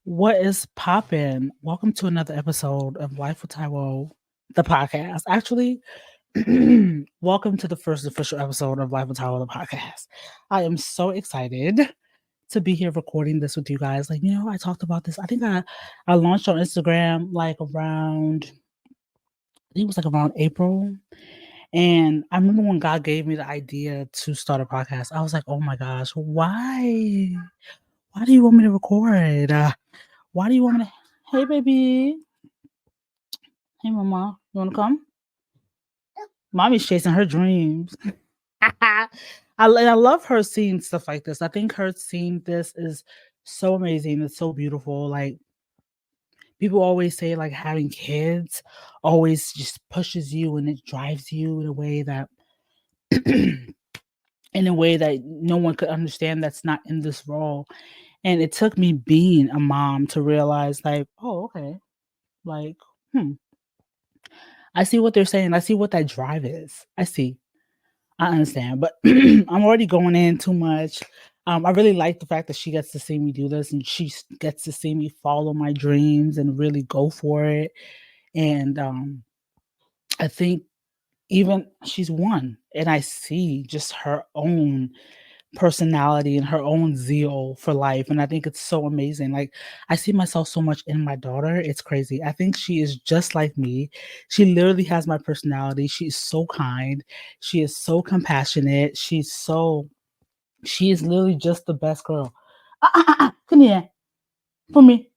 What is poppin'? Welcome to another episode of Life with Taiwo, the podcast. Actually, welcome to the first official episode of Life with Taiwo, the podcast. I am so excited to be here recording this with you guys. I talked about this. I think I launched on Instagram it was like around April. And I remember when God gave me the idea to start a podcast, I was like, oh my gosh, why? Why do you want me to record? Why do you want me to? Hey, baby. Hey, mama. You want to come? Mommy's chasing her dreams. I love her seeing stuff like this. I think her seeing this is so amazing. It's so beautiful. Like, people always say, like, having kids always just pushes you and it drives you in a way that no one could understand that's not in this role. And it took me being a mom to realize, like, oh, okay. Like, I see what they're saying. I see what that drive is. I understand, but I'm already going in too much. I really like the fact that she gets to see me do this and gets to see me follow my dreams and really go for it. And I think even she's one, and I see just her own personality and her own zeal for life. And I think it's so amazing. Like, I see myself so much in my daughter. It's crazy. I think she is just like me. She literally has my personality. She's so kind. She is so compassionate. She is literally just the best girl. Come here for me.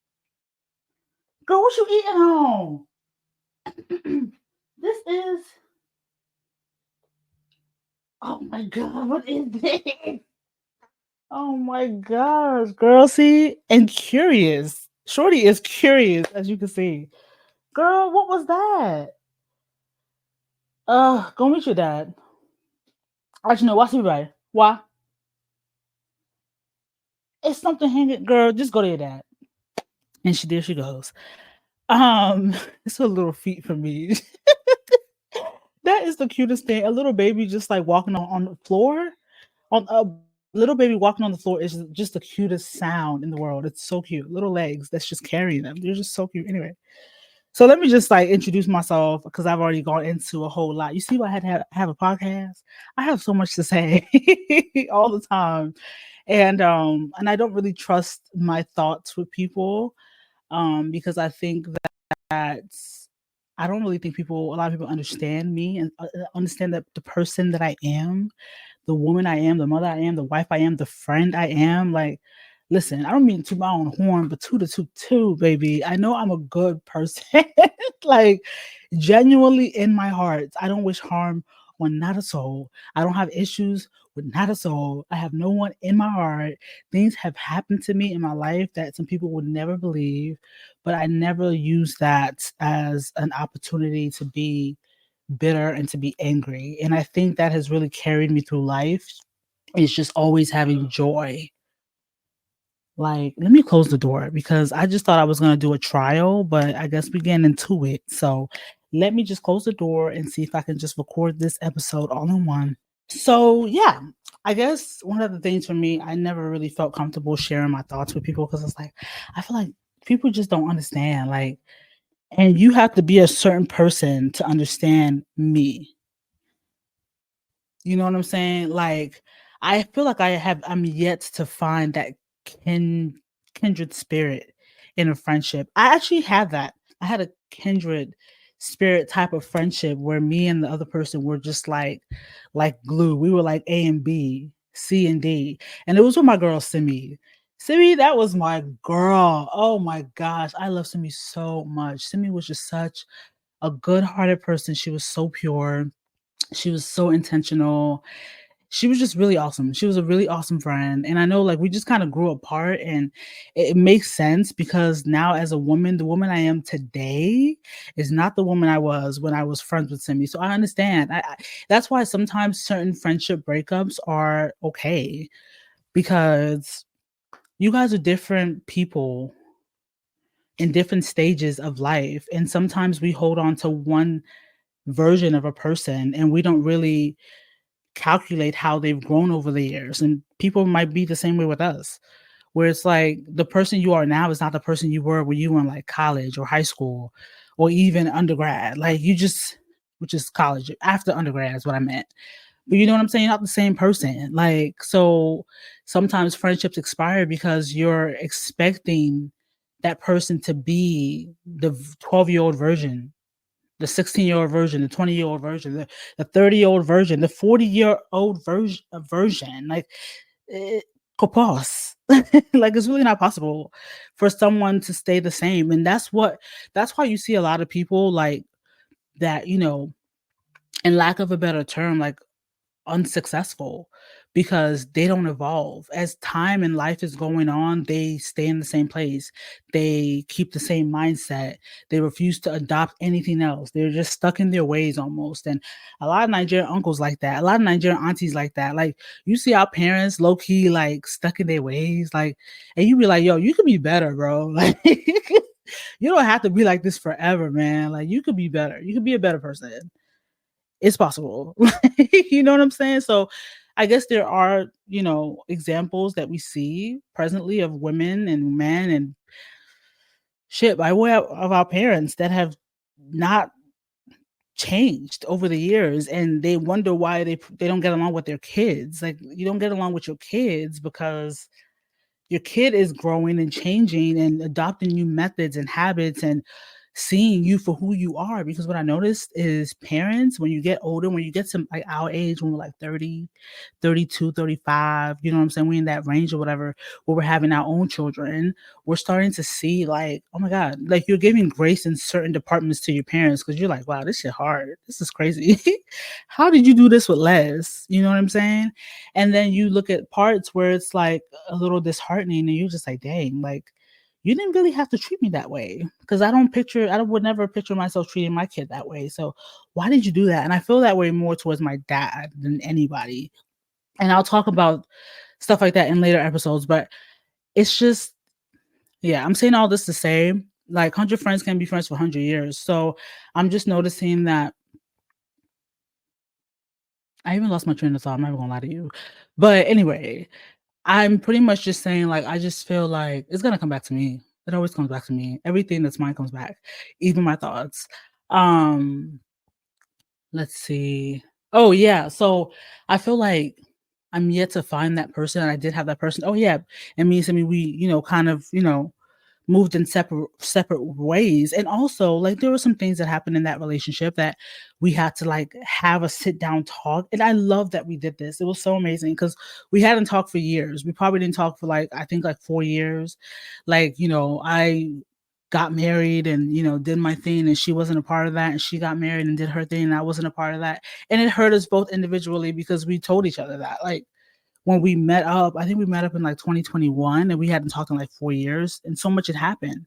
Girl, what you eating on? This is, oh my God, what is this? Oh my gosh, girl, see? And curious. Shorty is curious, as you can see. Girl, what was that? Go meet your dad. Actually, no, watch me right. Why? It's something hanging. Girl, just go to your dad. And there she goes. It's a little feat for me. That is the cutest thing. A little baby just like walking on the floor. On a little baby walking on the floor is just the cutest sound in the world. It's so cute. Little legs that's just carrying them. They're just so cute. Anyway, so let me just like introduce myself because I've already gone into a whole lot. You see why I had to have a podcast? I have so much to say all the time. And I don't really trust my thoughts with people because I think that I don't really think a lot of people understand me and understand that the person that I am, the woman I am, the mother I am, the wife I am, the friend I am. Like, listen, I don't mean to my own horn, but two, baby. I know I'm a good person. Like, genuinely in my heart, I don't wish harm on not a soul. I don't have issues with not a soul. I have no one in my heart. Things have happened to me in my life that some people would never believe, but I never use that as an opportunity to be bitter and to be angry. And I think that has really carried me through life. It's just always having joy. Like, let me close the door because I just thought I was going to do a trial, but I guess we're getting into it. So let me just close the door and see if I can just record this episode all in one. So, yeah, I guess one of the things for me, I never really felt comfortable sharing my thoughts with people because it's like, I feel like people just don't understand. Like, and you have to be a certain person to understand me. You know what I'm saying? Like, I feel like I'm yet to find that kin kindred spirit in a friendship. I actually had that. I had a kindred spirit type of friendship where me and the other person were just like glue. We were like A and B, C and D. And it was with my girl Simi. Simi, that was my girl. Oh my gosh. I love Simi so much. Simi was just such a good-hearted person. She was so pure. She was so intentional. She was just really awesome. She was a really awesome friend. And I know like we just kind of grew apart and it makes sense because now as a woman, the woman I am today is not the woman I was when I was friends with Simi. So I understand. That's why sometimes certain friendship breakups are okay because you guys are different people in different stages of life. And sometimes we hold on to one version of a person and we don't really calculate how they've grown over the years. And people might be the same way with us. where it's like the person you are now is not the person you were when you were in like college or high school or even undergrad. Like you just, which is college after undergrad is what I meant. But you know what I'm saying? You're not the same person. Like, so sometimes friendships expire because you're expecting that person to be the 12-year-old version, the 16-year-old version, the 20-year-old version, the 30-year-old version, the 40-year-old version. Like, it could pause. Like, it's really not possible for someone to stay the same. And that's why you see a lot of people like that, in lack of a better term, like unsuccessful because they don't evolve. As time and life is going on, they stay in the same place. They keep the same mindset. They refuse to adopt anything else. They're just stuck in their ways almost. And a lot of Nigerian uncles like that. A lot of Nigerian aunties like that. Like you see our parents low key like stuck in their ways. Like, and you be like, yo, you could be better, bro. Like you don't have to be like this forever, man. Like you could be better. You could be a better person. It's possible. You know what I'm saying? So I guess there are, examples that we see presently of women and men and shit by way of our parents that have not changed over the years, and they wonder why they don't get along with their kids. Like you don't get along with your kids because your kid is growing and changing and adopting new methods and habits and seeing you for who you are. Because what I noticed is parents, when you get older, when you get to like our age, when we're like 30, 32, 35, you know what I'm saying? We're in that range or whatever, where we're having our own children, we're starting to see like, oh my God, like you're giving grace in certain departments to your parents because you're like, wow, this shit hard. This is crazy. How did you do this with less? You know what I'm saying? And then you look at parts where it's like a little disheartening and you're just like, dang, like you didn't really have to treat me that way because would never picture myself treating my kid that way. So why did you do that? And I feel that way more towards my dad than anybody. And I'll talk about stuff like that in later episodes, but it's just, yeah, I'm saying all this to say like 100 friends can be friends for 100 years. So I'm just noticing that I even lost my train of thought. I'm never gonna lie to you. But anyway, I'm pretty much just saying, like, I just feel like it's gonna come back to me. It always comes back to me. Everything that's mine comes back, even my thoughts. Um, let's see. Oh yeah, so I feel like I'm yet to find that person, and I did have that person. Oh yeah, and me, we, kind of, moved in separate ways. And also, like, there were some things that happened in that relationship that we had to like have a sit down talk. And I love that we did this. It was so amazing because we hadn't talked for years. We probably didn't talk for like I think like 4 years. Like, I got married and did my thing and she wasn't a part of that, and she got married and did her thing and I wasn't a part of that. And it hurt us both individually because we told each other that. Like when we met up, I think we met up in like 2021 and we hadn't talked in like 4 years. And so much had happened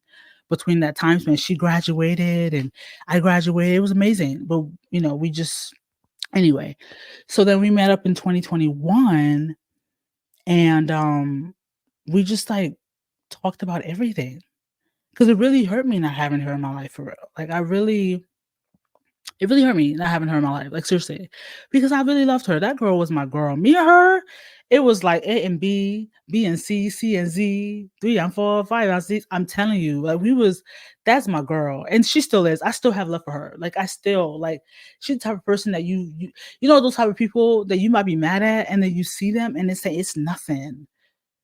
between that time span. She graduated and I graduated. It was amazing. But, we just, anyway. So then we met up in 2021 and we just like talked about everything. Because it really hurt me not having her in my life for real. Like it really hurt me not having her in my life, like seriously, because I really loved her. That girl was my girl. Me and her, it was like A and B, B and C, C and Z, 3 and 4, 5 and 6. I'm telling you, like that's my girl, and she still is. I still have love for her. Like I still like she's the type of person that you know those type of people that you might be mad at, and then you see them and they say it's nothing.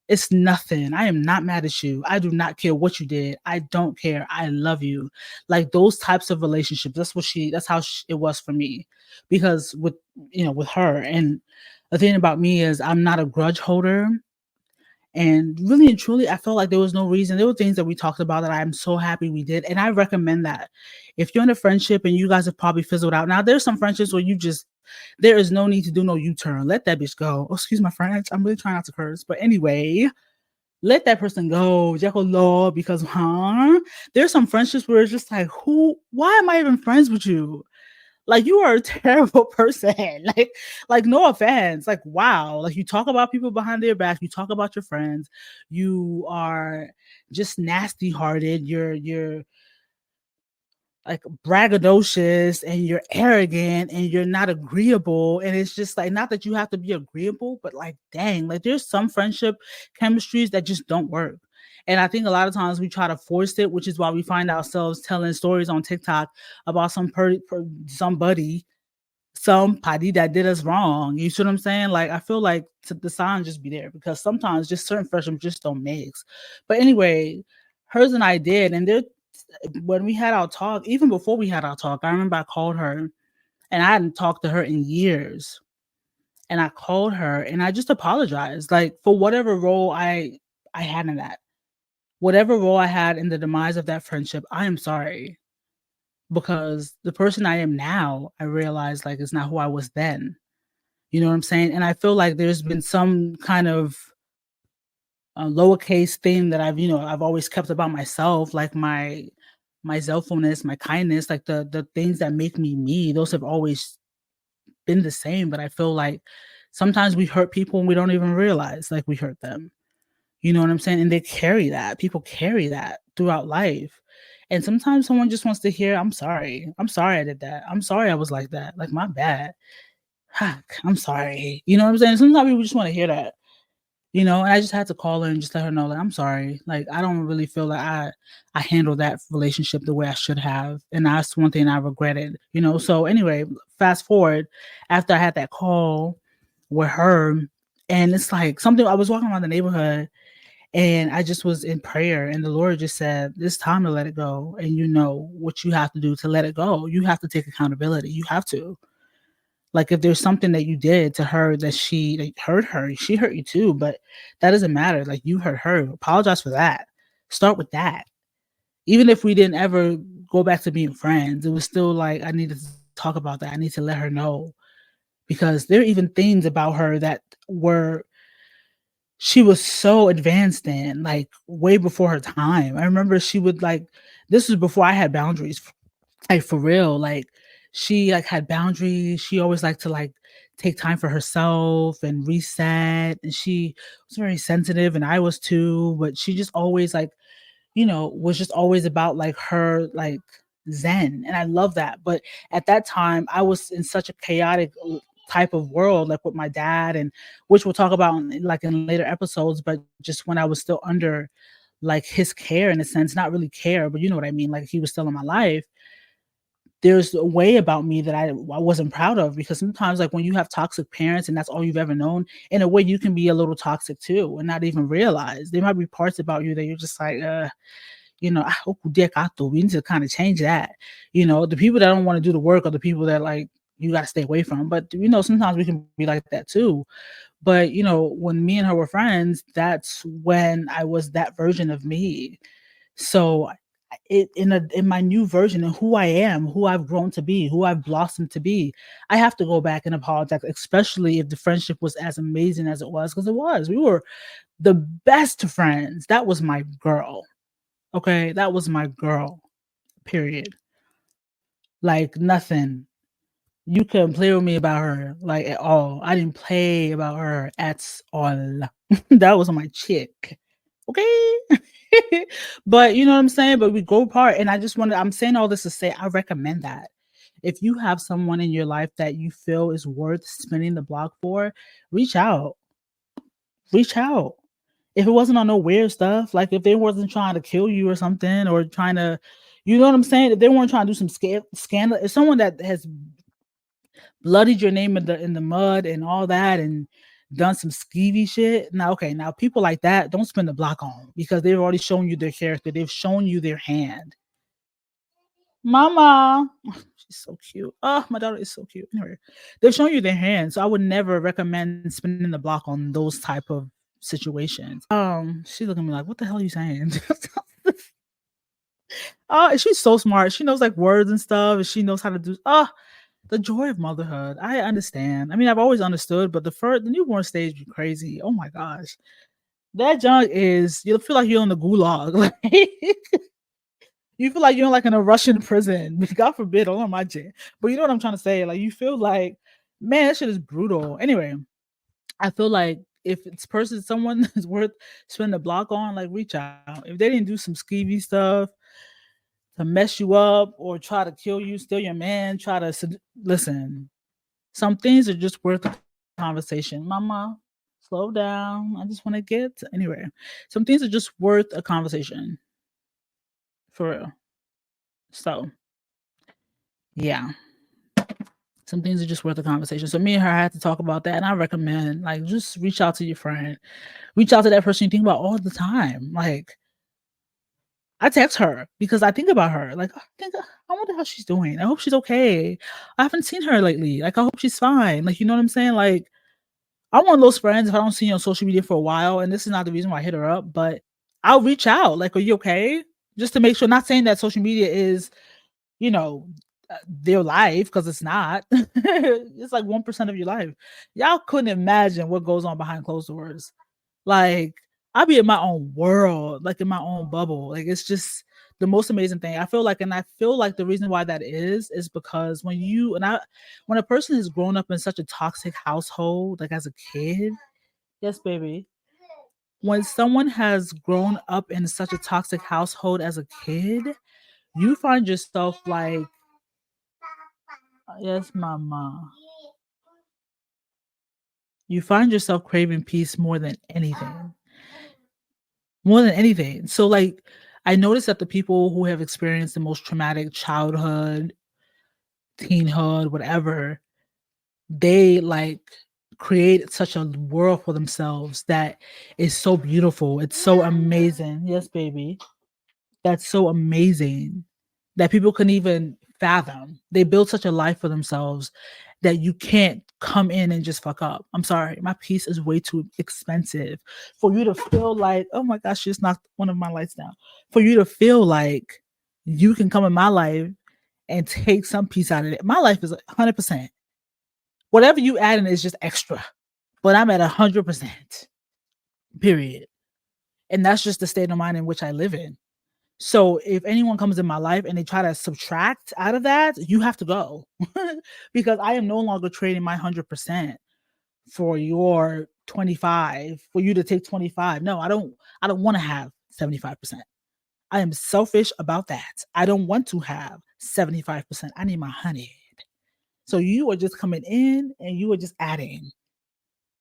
It's nothing. I am not mad at you. I do not care what you did. I don't care. I love you. Like those types of relationships. That's how it was for me. Because with her. And the thing about me is I'm not a grudge holder. And really and truly, I felt like there was no reason. There were things that we talked about that I'm so happy we did. And I recommend that. If you're in a friendship and you guys have probably fizzled out. Now, there's some friendships where there is no need to do no U-turn. Let that bitch go. Oh, excuse my French. I'm really trying not to curse. But anyway, let that person go. Jekyll Law, because there's some friendships where it's just like, why am I even friends with you? Like you are a terrible person. like no offense. Like wow. Like you talk about people behind their back. You talk about your friends. You are just nasty hearted. You're like braggadocious and you're arrogant and you're not agreeable. And it's just like, not that you have to be agreeable, but like, dang, like there's some friendship chemistries that just don't work. And I think a lot of times we try to force it, which is why we find ourselves telling stories on TikTok about somebody that did us wrong. You see what I'm saying? Like, I feel like the sign just be there because sometimes just certain friendships just don't mix. But anyway, hers and I did. And there, when we had our talk, even before we had our talk, I remember I called her and I hadn't talked to her in years. And I called her and I just apologized, like for whatever role I had in that, whatever role I had in the demise of that friendship. I am sorry because the person I am now, I realize like it's not who I was then. You know what I'm saying? And I feel like there's been some kind of lowercase thing that I've always kept about myself, like my zealfulness, my kindness, like the things that make me me. Those have always been the same. But I feel like sometimes we hurt people and we don't even realize like we hurt them. You know what I'm saying? And they carry that. People carry that throughout life. And sometimes someone just wants to hear, I'm sorry. I'm sorry I did that. I'm sorry I was like that. Like, my bad. Heck, I'm sorry. You know what I'm saying? Sometimes people just want to hear that. And I just had to call her and just let her know, like, I'm sorry. Like, I don't really feel like I handled that relationship the way I should have. And that's one thing I regretted. So anyway, fast forward, after I had that call with her, and it's like something, I was walking around the neighborhood and I just was in prayer, and the Lord just said, it's time to let it go. And you know what you have to do to let it go. You have to take accountability. You have to. Like, if there's something that you did to her that hurt her, she hurt you too, but that doesn't matter. Like, you hurt her. Apologize for that. Start with that. Even if we didn't ever go back to being friends, it was still like, I needed to talk about that. I need to let her know, because there are even things about her that she was so advanced in, like, way before her time. I remember she would, like, this was before I had boundaries, like, for real. Like, she, like, had boundaries. She always liked to, like, take time for herself and reset, and she was very sensitive, and I was too, but she just always, like, was just always about, like, her, like, zen, and I love that. But at that time, I was in such a chaotic type of world, like with my dad, and which we'll talk about like in later episodes, but just when I was still under like his care, in a sense, not really care, but you know what I mean, like he was still in my life. There's a way about me that I wasn't proud of, because sometimes, like, when you have toxic parents and that's all you've ever known, in a way you can be a little toxic too and not even realize. There might be parts about you that you're just like, we need to kind of change that. The people that don't want to do the work are the people that, like, you got to stay away from. But sometimes we can be like that too. But when me and her were friends, that's when I was that version of me. So in my new version and who I am, who I've grown to be, who I've blossomed to be, I have to go back and apologize, especially if the friendship was as amazing as it was, because it was. We were the best friends. That was my girl. Okay, that was my girl. Period. Like, nothing. You couldn't play with me about her, like, at all. I didn't play about her at all. That was my chick. Okay. But you know what I'm saying? But we go apart. And I'm saying all this to say, I recommend that. If you have someone in your life that you feel is worth spinning the block for, reach out. Reach out. If it wasn't on no weird stuff, like if they wasn't trying to kill you or something, or trying to, you know what I'm saying? If they weren't trying to do some scandal, if someone that has bloodied your name in the mud and all that, and done some skeevy shit. Now, okay, now people like that, don't spin the block on, because they've already shown you their character. They've shown you their hand. Mama, she's so cute. Oh, my daughter is so cute. Anyway, they've shown you their hand, so I would never recommend spinning the block on those type of situations. She looking at me like, what the hell are you saying? Oh, she's so smart. She knows, like, words and stuff, and she knows how to do. The joy of motherhood. I understand. I mean, I've always understood, but the newborn stage be crazy. Oh my gosh. That junk is, you'll feel like you're in the gulag. Like, you feel like you're like in a Russian prison. God forbid, on my jet. But you know what I'm trying to say? Like, you feel like, man, that shit is brutal. Anyway, I feel like if someone is worth spending the block on, like, reach out. If they didn't do some skeevy stuff, to mess you up or try to kill you, steal your man, try to listen. Some things are just worth the conversation. Mama, slow down. I just want to get anywhere. Some things are just worth a conversation. For real. So, yeah. Some things are just worth a conversation. So me and her had to talk about that. And I recommend like just reach out to your friend. Reach out to that person you think about all the time. Like I text her because I think about her. Like I wonder how she's doing. I hope she's okay. I haven't seen her lately. Like I hope she's fine. Like you know what I'm saying? Like I'm one of those friends if I don't see you on social media for a while, and this is not the reason why I hit her up, but I'll reach out. Like, are you okay? Just to make sure. Not saying that social media is, you know, their life because it's not. It's like 1% of your life. Y'all couldn't imagine what goes on behind closed doors. Like I'll be in my own world, like in my own bubble. Like it's just the most amazing thing. I feel like the reason why that is because when a person has grown up in such a toxic household, like as a kid, yes, baby. When someone has grown up in such a toxic household as a kid, you find yourself like, yes, mama. You find yourself craving peace more than anything. More than anything. So, like, I noticed that the people who have experienced the most traumatic childhood, teenhood, whatever, they like create such a world for themselves that is so beautiful. It's so amazing. Yes, baby. That's so amazing that people can even fathom. They build such a life for themselves that you can't come in and just fuck up. I'm sorry, my piece is way too expensive for you to feel like, oh my gosh, she just knocked one of my lights down. For you to feel like you can come in my life and take some piece out of it. My life is 100%. Whatever you add in is just extra, but I'm at 100%. Period. And that's just the state of mind in which I live in. So if anyone comes in my life and they try to subtract out of that, you have to go because I am no longer trading my 100% for your 25, for you to take 25. No, I don't want to have 75%. I am selfish about that. I don't want to have 75%. I need my 100. So you are just coming in and you are just adding.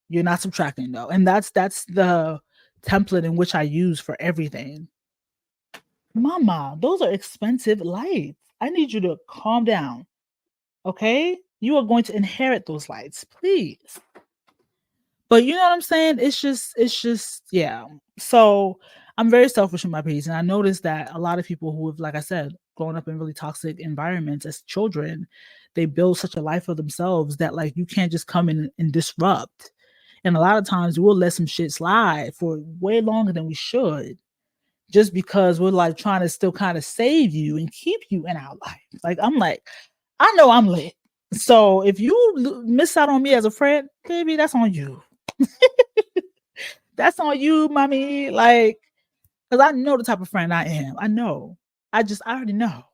You're not subtracting though. And that's the template in which I use for everything. Mama, those are expensive lights. I need you to calm down. Okay? You are going to inherit those lights, please. But you know what I'm saying? It's just, yeah. So I'm very selfish in my piece. And I noticed that a lot of people who have, like I said, grown up in really toxic environments as children, they build such a life for themselves that like you can't just come in and disrupt. And a lot of times we'll let some shit slide for way longer than we should just because we're like trying to still kind of save you and keep you in our life. Like I'm like, I know I'm lit. So if you miss out on me as a friend, baby, that's on you. That's on you, mommy. Like, because I know the type of friend I am. I know. I already know.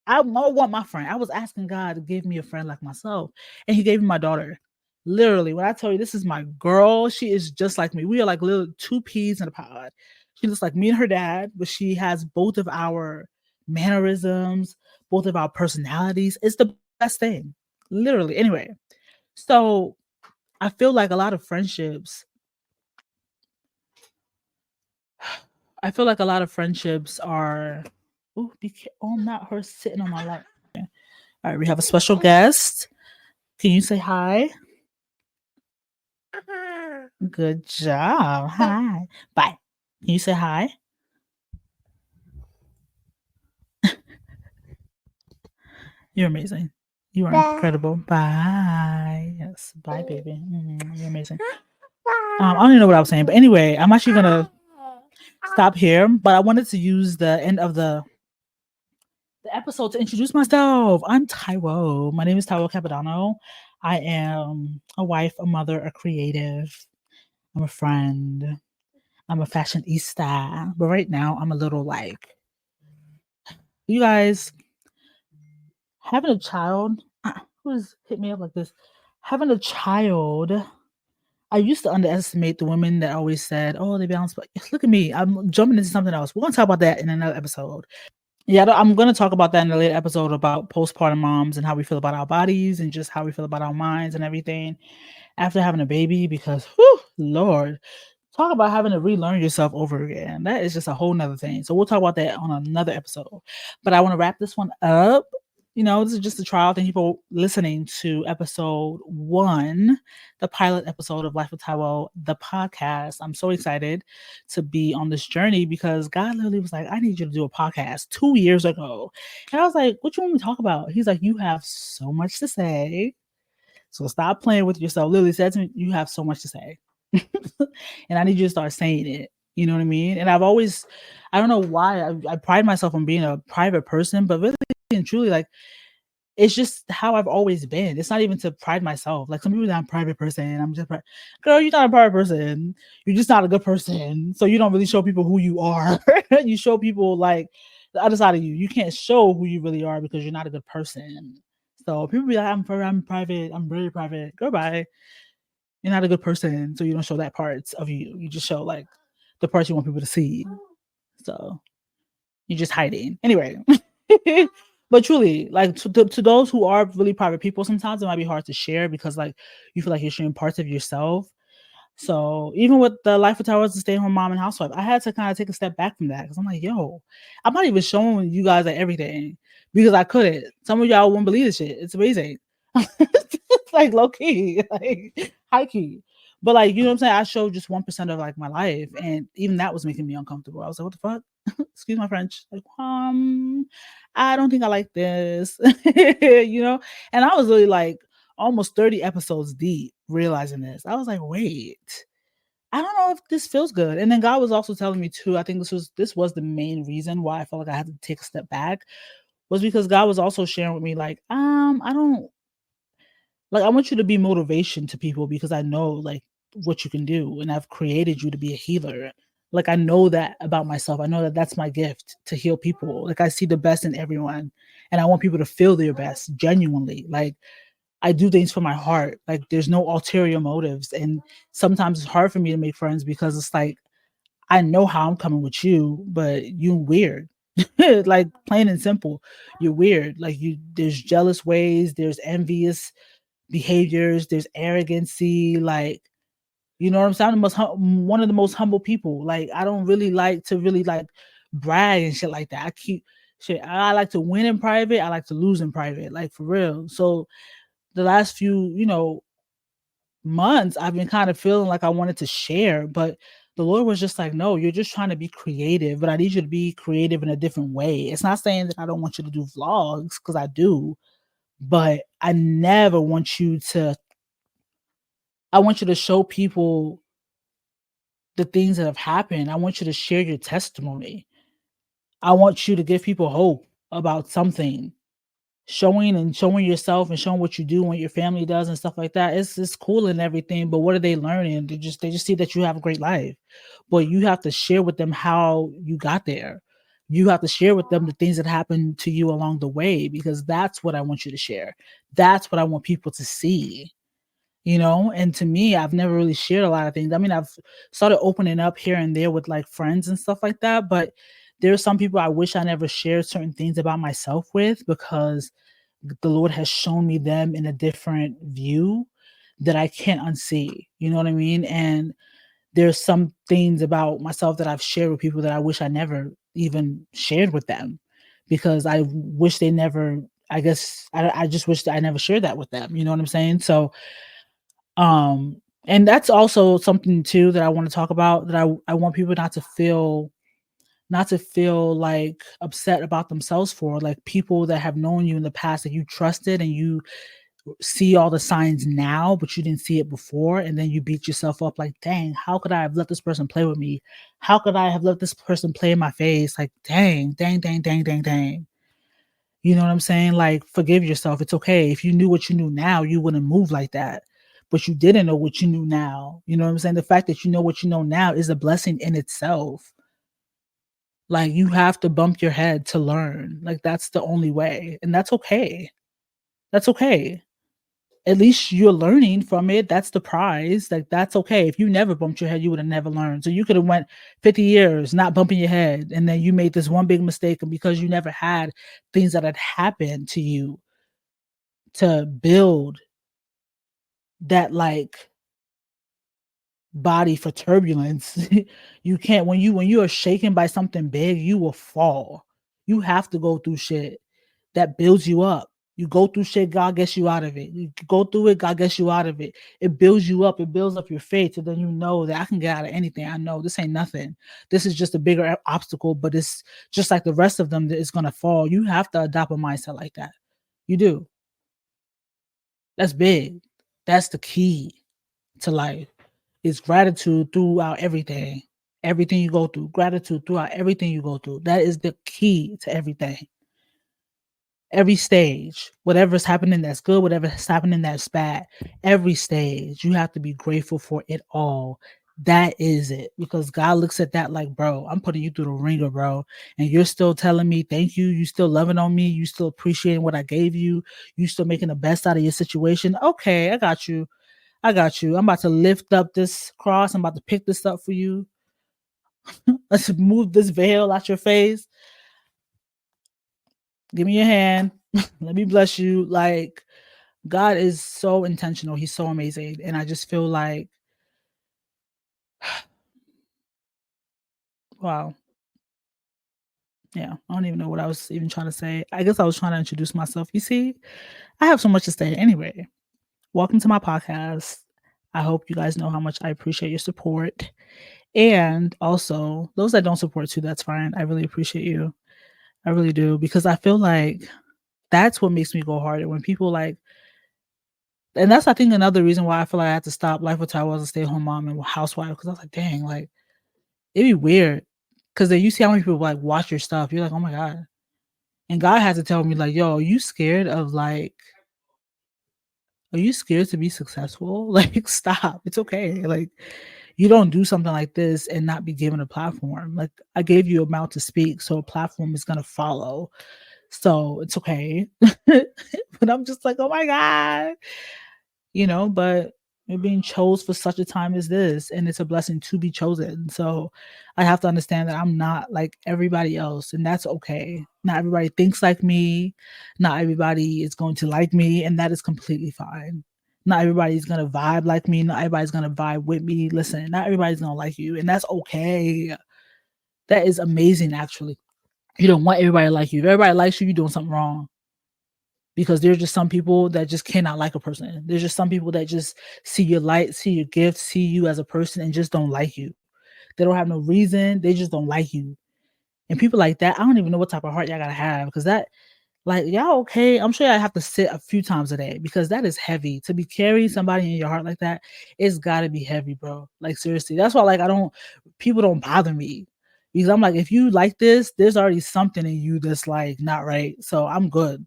I want my friend. I was asking God to give me a friend like myself, and He gave me my daughter. Literally, when I tell you this is my girl, she is just like me. We are like little two peas in a pod. She looks like me and her dad, but she has both of our mannerisms, both of our personalities. It's the best thing, literally. Anyway, so I feel like a lot of friendships. I feel like a lot of friendships are. Oh, oh, not her sitting on my lap. All right, we have a special guest. Can you say hi? Good job. Hi. Bye. Can you say hi? You're amazing. You are incredible. Bye. Yes. Bye, baby. You're amazing. I don't even know what I was saying, but anyway, I'm actually gonna stop here. But I wanted to use the end of the episode to introduce myself. I'm Taiwo. My name is Taiwo Capodanno. I am a wife, a mother, a creative. I'm a friend. I'm a fashionista. But right now, I'm a little like, you guys, having a child. Who's hit me up like this? Having a child. I used to underestimate the women that always said, "Oh, they balance." But look at me. I'm jumping into something else. We're gonna talk about that in another episode. Yeah, I'm gonna talk about that in a later episode about postpartum moms and how we feel about our bodies and just how we feel about our minds and everything after having a baby because, whew, Lord, talk about having to relearn yourself over again. That is just a whole nother thing. So we'll talk about that on another episode. But I want to wrap this one up. This is just a trial. Thank you for listening to episode 1, the pilot episode of Life with Taiwo, the podcast. I'm so excited to be on this journey because God literally was like, I need you to do a podcast 2 years ago. And I was like, what you want me to talk about? He's like, you have so much to say. So stop playing with yourself. Literally said to me, you have so much to say. And I need you to start saying it. You know what I mean? And I don't know why I pride myself on being a private person, but really and truly, like, it's just how I've always been. It's not even to pride myself. Like some people that I'm a private person. I'm just girl, you're not a private person. You're just not a good person. So you don't really show people who you are. You show people like the other side of you. You can't show who you really are because you're not a good person. So people be like, I'm private. I'm very private. Goodbye. You're not a good person, so you don't show that parts of you. You just show like the parts you want people to see. So you're just hiding. Anyway. But truly, like to those who are really private people, sometimes it might be hard to share because like you feel like you're sharing parts of yourself. So even with the life of Taiwo as a stay-at-home mom and housewife, I had to kind of take a step back from that because I'm like, yo, I'm not even showing you guys like everything because I couldn't. Some of y'all won't believe this shit. It's amazing. It's like low key, like high key. But like, you know what I'm saying? I showed just 1% of like my life, and even that was making me uncomfortable. I was like, what the fuck? Excuse my French. Like, I don't think I like this. And I was really like almost 30 episodes deep realizing this. I was like, wait, I don't know if this feels good. And then God was also telling me too, I think this was the main reason why I felt like I had to take a step back, was because God was also sharing with me like, I don't like, I want you to be motivation to people because I know like what you can do and I've created you to be a healer. Like I know that about myself. I know that that's my gift to heal people. Like I see the best in everyone and I want people to feel their best genuinely. Like I do things for my heart. Like there's no ulterior motives. And sometimes it's hard for me to make friends because it's like, I know how I'm coming with you, but you weird. Like plain and simple. You're weird. Like there's jealous ways, there's envious behaviors, there's arrogancy, like, you know what I'm saying? I'm one of the most humble people. Like I don't really like to really like brag and shit like that. I like to win in private, I like to lose in private, like for real. So the last few, months I've been kind of feeling like I wanted to share, but the Lord was just like, no, you're just trying to be creative, but I need you to be creative in a different way. It's not saying that I don't want you to do vlogs, because I do, but I never want you to I want you to show people the things that have happened. I want you to share your testimony. I want you to give people hope about something. Showing yourself and showing what you do and what your family does and stuff like that. It's cool and everything, but what are they learning? They just see that you have a great life. But you have to share with them how you got there. You have to share with them the things that happened to you along the way, because that's what I want you to share. That's what I want people to see. And to me, I've never really shared a lot of things. I mean, I've started opening up here and there with like friends and stuff like that, but there's some people I wish I never shared certain things about myself with, because the Lord has shown me them in a different view that I can't unsee. You know what I mean? And there's some things about myself that I've shared with people that I wish I never even shared with them, because I wish they never, I guess, I just wish that I never shared that with them. You know what I'm saying? So, and that's also something too that I want to talk about, that I want people not to feel like upset about themselves for, like people that have known you in the past that you trusted and you see all the signs now, but you didn't see it before. And then you beat yourself up like, dang, how could I have let this person play with me? How could I have let this person play in my face? Like, dang, dang, dang, dang, dang, dang. You know what I'm saying? Like, forgive yourself. It's okay. If you knew what you knew now, you wouldn't move like that. But you didn't know what you knew now. You know what I'm saying? The fact that you know what you know now is a blessing in itself. Like, you have to bump your head to learn. Like, that's the only way. And that's okay. That's okay. at least you're learning from it. That's the prize. Like, that's okay. If you never bumped your head, you would have never learned. So you could have went 50 years not bumping your head, and then you made this one big mistake, and because you never had things that had happened to you to build that like body for turbulence, you can't, when you are shaken by something big, you will fall. You have to go through shit that builds you up. You go through shit, God gets you out of it. You go through it, God gets you out of it. It builds you up. It builds up your faith. And then you know that I can get out of anything. I know this ain't nothing. This is just a bigger obstacle, but it's just like the rest of them that is going to fall. You have to adopt a mindset like that. You do. That's big. That's the key to life, is gratitude throughout everything. Everything you go through, gratitude throughout everything you go through. That is the key to everything. Every stage, whatever's happening that's good, whatever's happening that's bad, every stage, you have to be grateful for it all. That is it. Because God looks at that like, bro, I'm putting you through the ringer, bro. And you're still telling me thank you. You still loving on me. You still appreciating what I gave you. You still making the best out of your situation. Okay, I got you. I got you. I'm about to lift up this cross. I'm about to pick this up for you. Let's move this veil out your face. Give me your hand. Let me bless you. Like, God is so intentional. He's so amazing. And I just feel like, wow. Yeah, I don't even know what I was even trying to say. I guess I was trying to introduce myself. You see, I have so much to say. Anyway, welcome to my podcast. I hope you guys know how much I appreciate your support. And also, those that don't support too, that's fine. I really appreciate you. I really do. Because I feel like that's what makes me go harder. When people like, and that's, I think, another reason why I feel like I had to stop Life with Taiwo as a stay-at-home mom and housewife. Because I was like, dang, like, it'd be weird. Because then you see how many people like watch your stuff. You're like, oh my God. And God had to tell me, like, yo, are you scared of like, are you scared to be successful? Like, stop. It's okay. Like, you don't do something like this and not be given a platform. Like, I gave you a mouth to speak, so a platform is gonna follow. So it's okay. But I'm just like, oh my God. But you're being chose for such a time as this, and it's a blessing to be chosen. So I have to understand that I'm not like everybody else, and that's okay. Not everybody thinks like me. Not everybody is going to like me, and that is completely fine. Not everybody's gonna vibe like me. Not everybody's gonna vibe with me. Listen, not everybody's gonna like you, and that's okay. That is amazing, actually. You don't want everybody to like you. If everybody likes you, you're doing something wrong, because there's just some people that just cannot like a person. There's just some people that just see your light, see your gift, see you as a person, and just don't like you. They don't have no reason. They just don't like you. And people like that, I don't even know what type of heart y'all gotta have, because that, like, y'all okay? I'm sure I have to sit a few times a day, because that is heavy. To be carrying somebody in your heart like that, it's gotta be heavy, bro. Like, seriously. That's why, like, people don't bother me. Because I'm like, if you like this, there's already something in you that's like not right. So I'm good.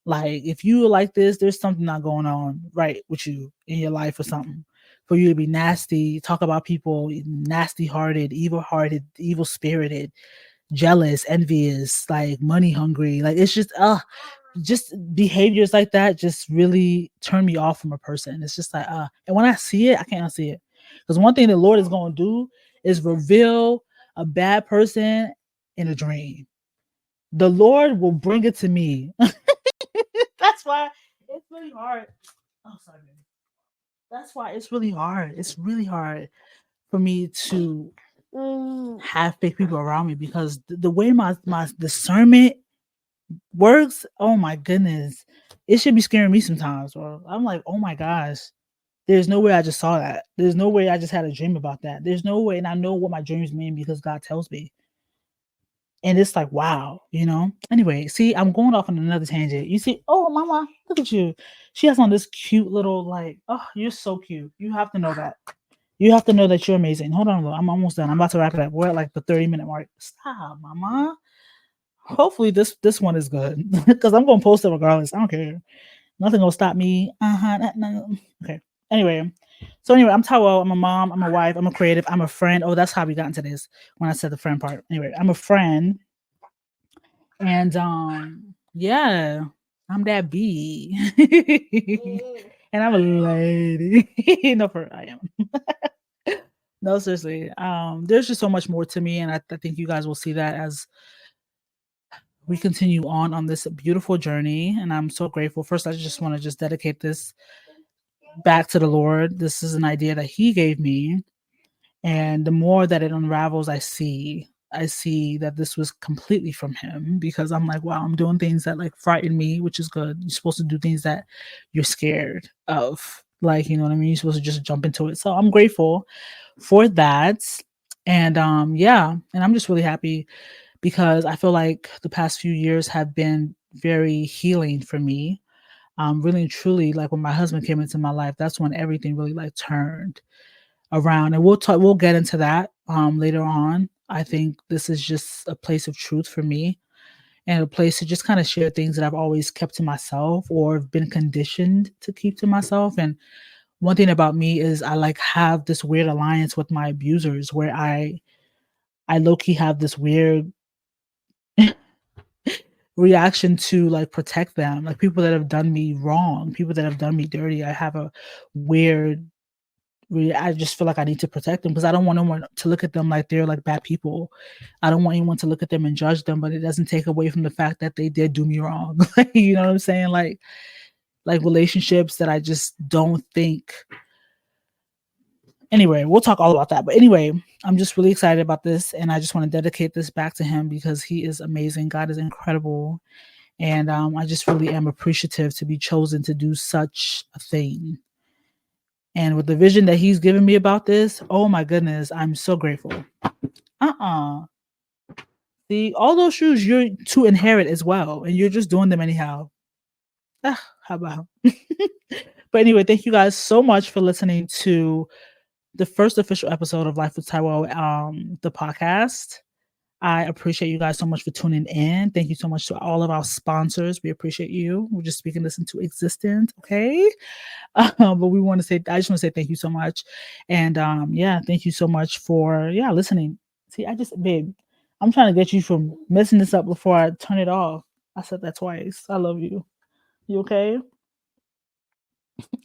Like, if you like this, there's something not going on right with you in your life or something. For you to be nasty, talk about people, nasty hearted, evil spirited, jealous, envious, like money hungry. Like, it's just behaviors like that just really turn me off from a person. It's just like, and when I see it, I can't unsee it. Because one thing the Lord is going to do is reveal a bad person in a dream. The Lord will bring it to me. That's why it's really hard. Oh, sorry. That's why it's really hard. It's really hard for me to have fake people around me, because the way my discernment works, oh my goodness, it should be scaring me sometimes. Or I'm like, oh my gosh, there's no way I just saw that. There's no way I just had a dream about that. There's no way, and I know what my dreams mean because God tells me. And it's like, wow. Anyway, see, I'm going off on another tangent. You see, oh, mama, look at you. She has on this cute little, like, oh, you're so cute. You have to know that. You have to know that you're amazing. Hold on, I'm almost done. I'm about to wrap it up. We're at like the 30-minute mark. Stop, mama. Hopefully this one is good, because I'm gonna post it regardless. I don't care. Nothing gonna stop me. Okay. Anyway, I'm Taiwo. I'm a mom. I'm a wife. I'm a creative. I'm a friend. Oh, that's how we got into this when I said the friend part. Anyway, I'm a friend. And yeah, I'm that bee. And I'm a lady. No, for I am. No, seriously. There's just so much more to me, and I think you guys will see that as we continue on this beautiful journey. And I'm so grateful. First, I just want to just dedicate this back to the Lord. This is an idea that He gave me, and the more that it unravels, I see that this was completely from Him, because I'm like, wow, I'm doing things that like frighten me, which is good. You're supposed to do things that you're scared of. Like, you know what I mean? You're supposed to just jump into it. So I'm grateful for that. And yeah, and I'm just really happy because I feel like the past few years have been very healing for me. Really and truly, like when my husband came into my life, that's when everything really like turned around. And we'll get into that later on. I think this is just a place of truth for me, and a place to just kind of share things that I've always kept to myself or been conditioned to keep to myself. And one thing about me is I like have this weird alliance with my abusers where I low key have this weird reaction to like protect them, like people that have done me wrong, people that have done me dirty. I have a weird I just feel like I need to protect them because I don't want anyone to look at them like they're like bad people. I don't want anyone to look at them and judge them, but it doesn't take away from the fact that they did do me wrong. You know what I'm saying? Like relationships that I just don't think. Anyway, we'll talk all about that. But anyway, I'm just really excited about this, and I just want to dedicate this back to Him because He is amazing. God is incredible. And I just really am appreciative to be chosen to do such a thing. And with the vision that He's given me about this, oh my goodness, I'm so grateful. See, all those shoes you're to inherit as well, and you're just doing them anyhow. How about? But anyway, thank you guys so much for listening to the first official episode of Life with Taiwo, the podcast. I appreciate you guys so much for tuning in. Thank you so much to all of our sponsors. We appreciate you. We're just speaking this into existence, okay? But we want to say, I just want to say thank you so much. And yeah, thank you so much for listening. See, babe, I'm trying to get you from messing this up before I turn it off. I said that twice. I love you. You okay?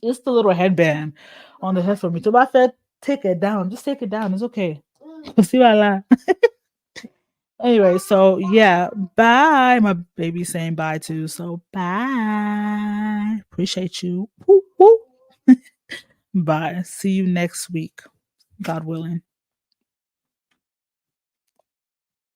It's the little headband on the head for me. So I said, take it down. Just take it down. It's okay. See what I lie. Anyway, so yeah, bye. My baby's saying bye too. So bye. Appreciate you. Woo, woo. Bye. See you next week, God willing.